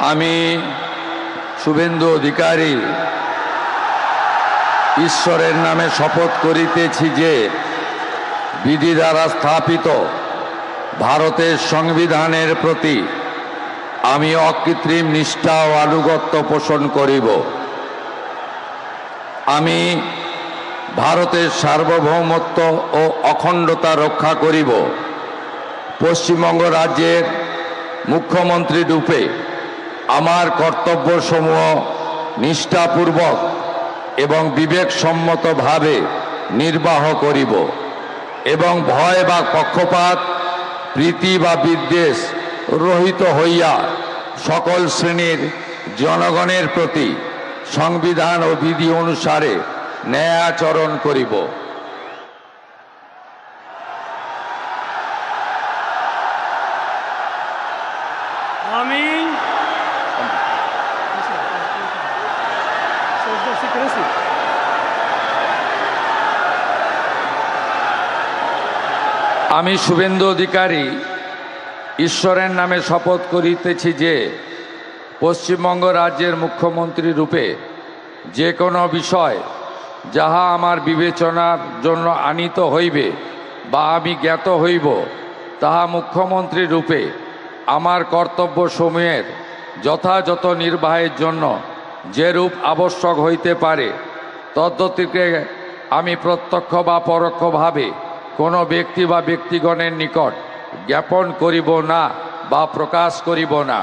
আমি শুভেন্দু অধিকারী ঈশ্বরের নামে শপথ করিতেছি যে বিধি দ্বারা স্থাপিত ভারতের সংবিধানের প্রতি আমি অকৃত্রিম নিষ্ঠা ও আনুগত্য পোষণ করিব। আমি ভারতের সার্বভৌমত্ব ও অখণ্ডতা রক্ষা করিব। পশ্চিমবঙ্গ রাজ্যের মুখ্যমন্ত্রী রূপে আমার কর্তব্যসমূহ নিষ্ঠাপূর্বক এবং বিবেকসম্মতভাবে নির্বাহ করিব এবং ভয় বা পক্ষপাত, প্রীতি বা বিদ্বেষ রহিত হইয়া সকল শ্রেণীর জনগণের প্রতি সংবিধান ও বিধি অনুসারে ন্যায় আচরণ করিব। আমি শুভেন্দু অধিকারী ঈশ্বরের নামে শপথ করিতেছি যে পশ্চিমবঙ্গ রাজ্যের মুখ্যমন্ত্রী রূপে যে কোনো বিষয় যাহা আমার বিবেচনার জন্য আনীত হইবে বা আমি জ্ঞাত হইব, তাহা মুখ্যমন্ত্রী রূপে আমার কর্তব্যসমূহের যথাযথ নির্বাহের জন্য যেরূপ আবশ্যক হইতে পারে তদ্গতিকে আমি প্রত্যক্ষ বা পরোক্ষভাবে কোনো ব্যক্তি বা ব্যক্তিগণের নিকট জ্ঞাপন করিব না বা প্রকাশ করিব না।